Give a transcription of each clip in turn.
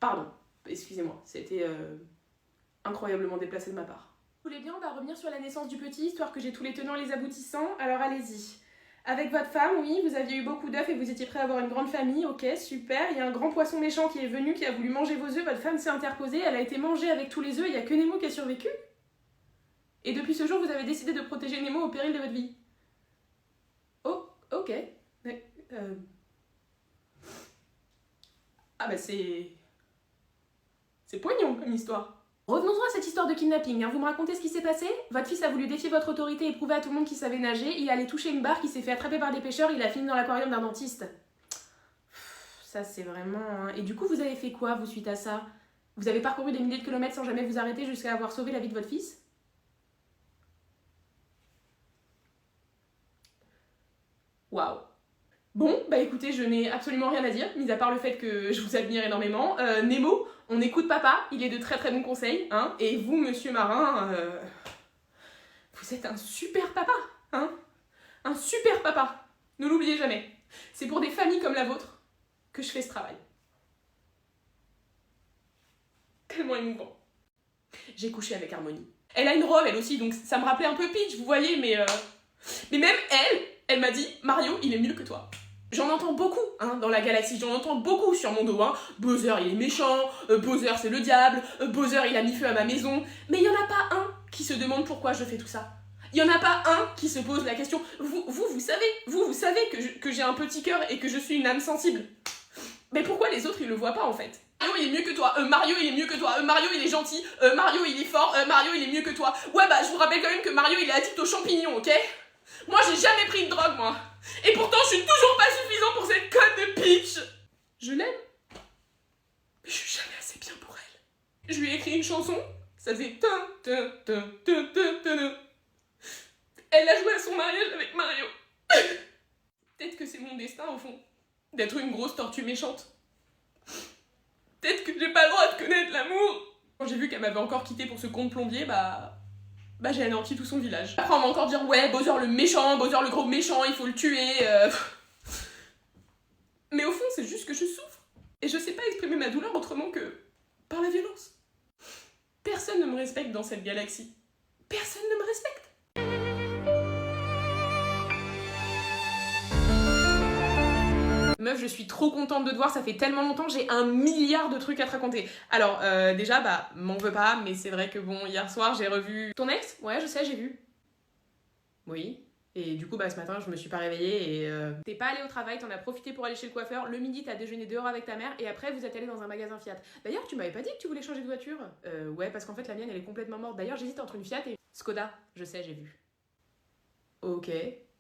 Pardon, excusez-moi, c'était incroyablement déplacé de ma part. Vous voulez bien, on va revenir sur la naissance du petit, histoire que j'ai tous les tenants et les aboutissants, alors allez-y. Avec votre femme, oui, vous aviez eu beaucoup d'œufs et vous étiez prêt à avoir une grande famille, ok, super. Il y a un grand poisson méchant qui est venu, qui a voulu manger vos œufs, votre femme s'est interposée, elle a été mangée avec tous les œufs, il n'y a que Nemo qui a survécu. Et depuis ce jour, vous avez décidé de protéger Nemo au péril de votre vie. Oh, ok. Ah bah c'est poignant comme histoire. Revenons-en à cette histoire de kidnapping, hein. Vous me racontez ce qui s'est passé? Votre fils a voulu défier votre autorité et prouver à tout le monde qu'il savait nager, il allait toucher une barque, il s'est fait attraper par des pêcheurs, il a fini dans l'aquarium d'un dentiste. Ça c'est vraiment... hein. Et du coup vous avez fait quoi vous suite à ça? Vous avez parcouru des milliers de kilomètres sans jamais vous arrêter jusqu'à avoir sauvé la vie de votre fils? Waouh. Bon, bah écoutez, je n'ai absolument rien à dire, mis à part le fait que je vous admire énormément. Nemo, on écoute papa, il est de très très bons conseils, hein. Et vous, monsieur Marin, vous êtes un super papa, hein. Un super papa. Ne l'oubliez jamais. C'est pour des familles comme la vôtre que je fais ce travail. Tellement émouvant. J'ai couché avec Harmonie. Elle a une robe, elle aussi, donc ça me rappelait un peu Peach, vous voyez, mais même elle m'a dit, Mario, il est mieux que toi. J'en entends beaucoup hein, dans la galaxie, j'en entends beaucoup sur mon dos. Hein. Bowser il est méchant, Bowser c'est le diable, Bowser il a mis feu à ma maison. Mais il n'y en a pas un qui se demande pourquoi je fais tout ça. Il n'y en a pas un qui se pose la question. Vous savez que j'ai un petit cœur et que je suis une âme sensible. Mais pourquoi les autres ils le voient pas en fait? Mario il est mieux que toi, Mario il est mieux que toi, Mario il est gentil, Mario il est fort, Mario il est mieux que toi. Ouais bah je vous rappelle quand même que Mario il est addict aux champignons, ok? Moi j'ai jamais pris de drogue moi. Et pourtant je suis toujours pas suffisant pour cette conne de Peach. Je l'aime. Mais je suis jamais assez bien pour elle. Je lui ai écrit une chanson, ça faisait Elle a joué à son mariage avec Mario. Peut-être que c'est mon destin au fond, d'être une grosse tortue méchante. Peut-être que j'ai pas le droit de connaître l'amour. Quand j'ai vu qu'elle m'avait encore quitté pour ce con de plombier, bah j'ai anéanti tout son village. Après on va encore dire ouais, Bowser le méchant, Bowser le gros méchant, il faut le tuer. Mais au fond c'est juste que je souffre. Et je sais pas exprimer ma douleur autrement que par la violence. Personne ne me respecte dans cette galaxie. Personne ne me respecte. Meuf, je suis trop contente de te voir, ça fait tellement longtemps, j'ai 1 milliard de trucs à te raconter. Alors, déjà, bah, m'en veux pas, mais c'est vrai que bon, hier soir, j'ai revu... Ton ex? Ouais, je sais, j'ai vu. Oui. Et du coup, bah, ce matin, je me suis pas réveillée et... T'es pas allée au travail, t'en as profité pour aller chez le coiffeur, le midi, t'as déjeuné dehors avec ta mère, et après, vous êtes allé dans un magasin Fiat. D'ailleurs, tu m'avais pas dit que tu voulais changer de voiture? Ouais, parce qu'en fait, la mienne, elle est complètement morte. D'ailleurs, j'hésite entre une Fiat et... Skoda. Je sais, j'ai vu. Ok.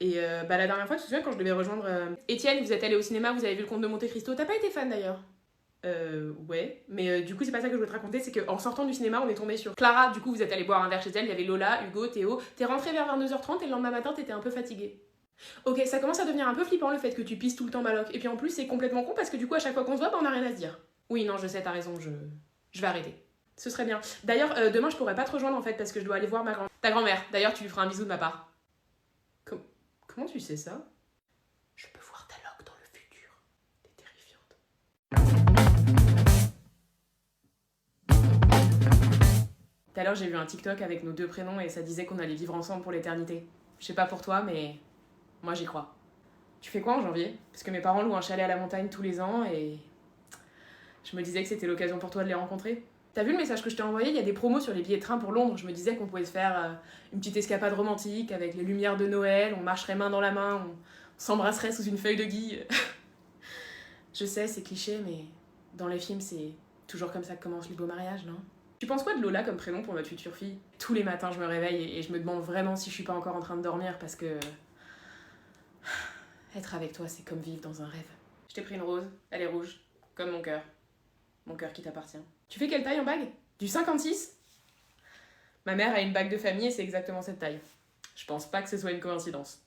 Et bah la dernière fois, tu te souviens quand je devais rejoindre Étienne, vous êtes allé au cinéma, vous avez vu le Comte de Monte Cristo. T'as pas été fan d'ailleurs? Ouais. Mais du coup, c'est pas ça que je voulais te raconter, c'est qu'en sortant du cinéma, on est tombé sur Clara. Du coup, vous êtes allé boire un verre chez elle, il y avait Lola, Hugo, Théo. T'es rentré vers 22h30 et le lendemain matin, t'étais un peu fatigué. Ok, ça commence à devenir un peu flippant le fait que tu pisses tout le temps Maloc. Et puis en plus, c'est complètement con parce que du coup, à chaque fois qu'on se voit, bah, on a rien à se dire. Oui, non, je sais, t'as raison, je vais arrêter. Ce serait bien. D'ailleurs, demain, je pourrais pas te rejoindre en fait parce que je dois aller voir ta grand-mère. D'ailleurs, tu lui feras un bisou de ma part. Comment tu sais ça? Je peux voir ta loque dans le futur. T'es terrifiante. Tout à l'heure, j'ai vu un TikTok avec nos 2 prénoms et ça disait qu'on allait vivre ensemble pour l'éternité. Je sais pas pour toi, mais moi j'y crois. Tu fais quoi en janvier? Parce que mes parents louent un chalet à la montagne tous les ans et je me disais que c'était l'occasion pour toi de les rencontrer. T'as vu le message que je t'ai envoyé? Il y a des promos sur les billets de train pour Londres. Je me disais qu'on pouvait se faire une petite escapade romantique avec les lumières de Noël, on marcherait main dans la main, on s'embrasserait sous une feuille de gui. Je sais, c'est cliché, mais dans les films, c'est toujours comme ça que commencent les beaux mariages, non? Tu penses quoi de Lola comme prénom pour notre future fille? Tous les matins, je me réveille et je me demande vraiment si je suis pas encore en train de dormir parce que... Être avec toi, c'est comme vivre dans un rêve. Je t'ai pris une rose, elle est rouge, comme mon cœur. Mon cœur qui t'appartient. Tu fais quelle taille en bague? Du 56? Ma mère a une bague de famille et c'est exactement cette taille. Je pense pas que ce soit une coïncidence.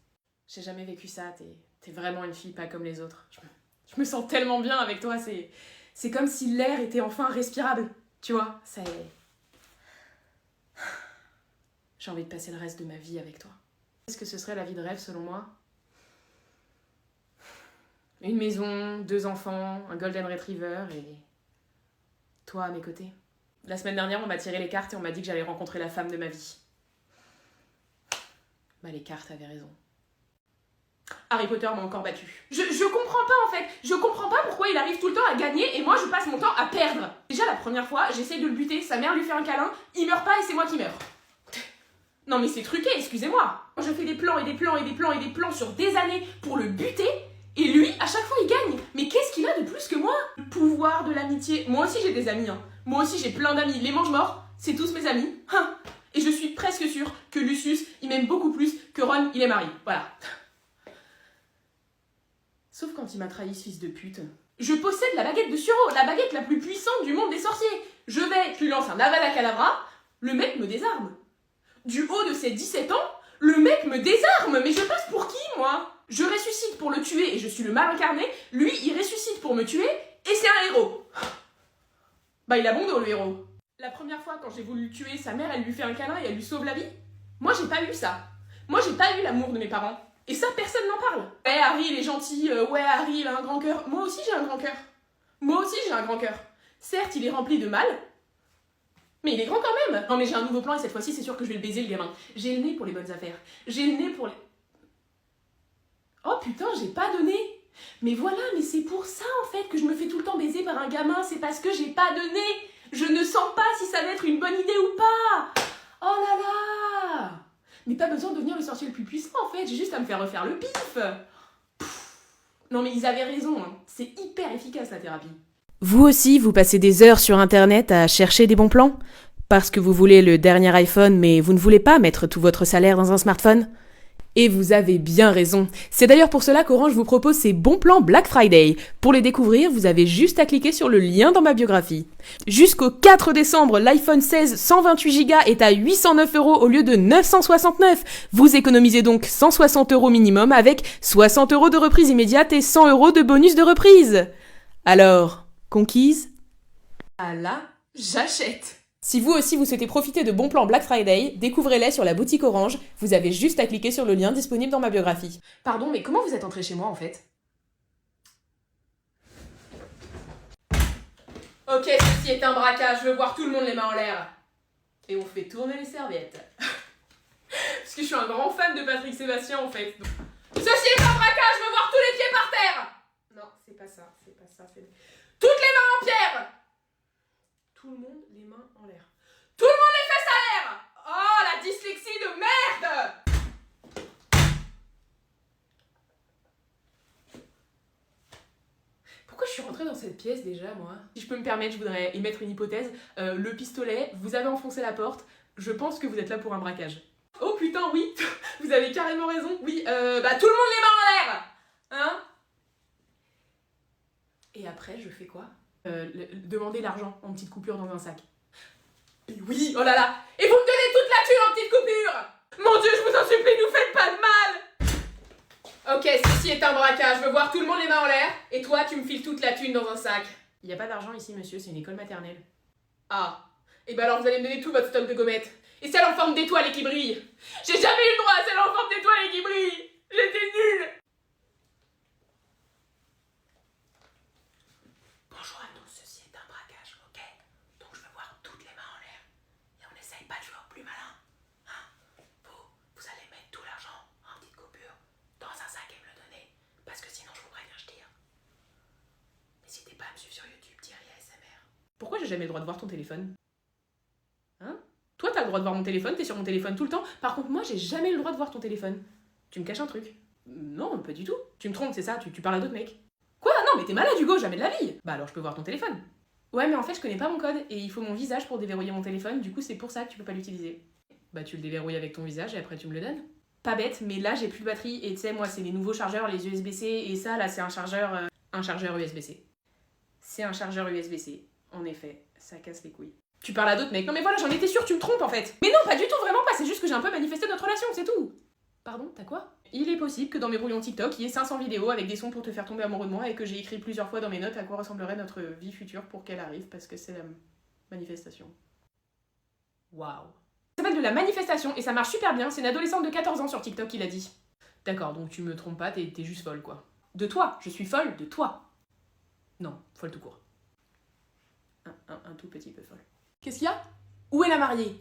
J'ai jamais vécu ça, t'es vraiment une fille pas comme les autres. Je me sens tellement bien avec toi, c'est comme si l'air était enfin respirable. Tu vois, c'est... J'ai envie de passer le reste de ma vie avec toi. Qu'est-ce que ce serait la vie de rêve selon moi? Une maison, 2 enfants, un golden retriever et Toi à mes côtés. La semaine dernière, on m'a tiré les cartes et on m'a dit que j'allais rencontrer la femme de ma vie. Bah les cartes avaient raison. Harry Potter m'a encore battu. Je comprends pas en fait. Je comprends pas pourquoi il arrive tout le temps à gagner et moi je passe mon temps à perdre. Déjà la première fois, j'essaye de le buter, sa mère lui fait un câlin, il meurt pas et c'est moi qui meurs. Non mais c'est truqué, excusez-moi. Je fais des plans et des plans et des plans et des plans sur des années pour le buter et lui, à chaque fois il gagne. Mais qu'est-ce qu'il a de plus que moi? Le pouvoir de l'amitié. Moi aussi j'ai des amis, hein. Moi aussi j'ai plein d'amis. Les mange-morts, c'est tous mes amis. Et je suis presque sûre que Lucius, il m'aime beaucoup plus que Ron, il aime Harry. Voilà. Sauf quand il m'a trahi, ce fils de pute. Je possède la baguette de Suro, la baguette la plus puissante du monde des sorciers. Je vais, tu lances un Avada Kedavra, le mec me désarme. Du haut de ses 17 ans, le mec me désarme. Mais je passe pour qui, moi? Je ressuscite pour le tuer et je suis le mal incarné. Lui, il ressuscite pour me tuer et c'est un héros. Bah, il a bon dos, le héros. La première fois, quand j'ai voulu le tuer, sa mère, elle lui fait un câlin et elle lui sauve la vie. Moi, j'ai pas eu ça. Moi, j'ai pas eu l'amour de mes parents. Et ça, personne n'en parle. Ouais, Harry, il est gentil. Ouais, Harry, il a un grand cœur. Moi aussi, j'ai un grand cœur. Moi aussi, j'ai un grand cœur. Certes, il est rempli de mal, mais il est grand quand même. Non, mais j'ai un nouveau plan et cette fois-ci, c'est sûr que je vais le baiser, le gamin. J'ai le nez pour les bonnes affaires. J'ai le nez pour les... Oh putain, j'ai pas donné. Mais voilà, mais c'est pour ça, en fait, que je me fais tout le temps baiser par un gamin. C'est parce que j'ai pas donné. Je ne sens pas si ça va être une bonne idée ou pas. Oh là là. Mais pas besoin de devenir le sorcier le plus puissant en fait, j'ai juste à me faire refaire le pif. Non mais ils avaient raison, hein. C'est hyper efficace la thérapie. Vous aussi, vous passez des heures sur internet à chercher des bons plans? Parce que vous voulez le dernier iPhone mais vous ne voulez pas mettre tout votre salaire dans un smartphone? Et vous avez bien raison. C'est d'ailleurs pour cela qu'Orange vous propose ses bons plans Black Friday. Pour les découvrir, vous avez juste à cliquer sur le lien dans ma biographie. Jusqu'au 4 décembre, l'iPhone 16 128Go est à 809 € au lieu de 969. Vous économisez donc 160 € minimum avec 60 € de reprise immédiate et 100 € de bonus de reprise. Alors, conquise? Ah là, j'achète. Si vous aussi vous souhaitez profiter de bons plans Black Friday, découvrez-les sur la boutique Orange. Vous avez juste à cliquer sur le lien disponible dans ma biographie. Pardon, mais comment vous êtes entré chez moi en fait? Ok, ceci est un braquage, je veux voir tout le monde les mains en l'air. Et on fait tourner les serviettes. Parce que je suis un grand fan de Patrick Sébastien en fait. Donc... Ceci est un braquage, je veux voir tous les pieds par terre. Non, c'est pas ça, c'est pas ça, c'est... Toutes les mains en pierre. Tout le monde les mains en l'air. Tout le monde les fesses à l'air. Oh, la dyslexie de merde. Pourquoi je suis rentrée dans cette pièce déjà, moi? Si je peux me permettre, je voudrais émettre une hypothèse. Le pistolet, vous avez enfoncé la porte. Je pense que vous êtes là pour un braquage. Oh putain, oui. Vous avez carrément raison. Oui, bah tout le monde les mains en l'air. Hein? Et après, je fais quoi? Demander l'argent en petites coupures dans un sac. Et oui, oh là là. Et vous me donnez toute la thune en petites coupures. Mon Dieu, je vous en supplie, nous faites pas de mal. Ok, ceci est un braquage, je veux voir tout le monde les mains en l'air. Et toi, tu me files toute la thune dans un sac. Il y a pas d'argent ici, monsieur, c'est une école maternelle. Ah. Et ben alors vous allez me donner tout votre stock de gommettes. Et celle en forme d'étoile et qui brille. J'ai jamais eu le droit à celle en forme d'étoile et qui brille. J'étais nulle. Bonjour à tous, ceci est un braquage, ok? Donc je veux voir toutes les mains en l'air. Et on n'essaye pas de jouer au plus malin. Hein? Vous allez mettre tout l'argent en petites coupures dans un sac et me le donner. Parce que sinon je vous préviens, je tire. N'hésitez pas à me suivre sur YouTube, Thierry ASMR. Pourquoi j'ai jamais le droit de voir ton téléphone? Hein? Toi t'as le droit de voir mon téléphone, t'es sur mon téléphone tout le temps. Par contre moi j'ai jamais le droit de voir ton téléphone. Tu me caches un truc? Non, pas du tout. Tu me trompes, c'est ça, tu parles à d'autres mecs. Quoi? Non mais t'es malade Hugo, jamais de la vie. Bah alors je peux voir ton téléphone. Ouais mais en fait je connais pas mon code et il faut mon visage pour déverrouiller mon téléphone, du coup c'est pour ça que tu peux pas l'utiliser. Bah tu le déverrouilles avec ton visage et après tu me le donnes. Pas bête, mais là j'ai plus de batterie et tu sais moi c'est les nouveaux chargeurs, les USB-C et ça là c'est un chargeur USB-C. C'est un chargeur USB-C. En effet, ça casse les couilles. Tu parles à d'autres mecs. Non mais voilà, j'en étais sûre, tu me trompes en fait. Mais non, pas du tout, vraiment pas, c'est juste que j'ai un peu manifesté notre relation, c'est tout. Pardon, t'as quoi? Il est possible que dans mes brouillons TikTok, il y ait 500 vidéos avec des sons pour te faire tomber amoureux de moi et que j'ai écrit plusieurs fois dans mes notes à quoi ressemblerait notre vie future pour qu'elle arrive parce que c'est la manifestation. Waouh. Ça s'appelle de la manifestation et ça marche super bien, c'est une adolescente de 14 ans sur TikTok qui l'a dit. D'accord, donc tu me trompes pas, t'es juste folle quoi. De toi, je suis folle de toi. Non, folle tout court. 1, 2, tout petit peu folle. Qu'est-ce qu'il y a? Où est la mariée?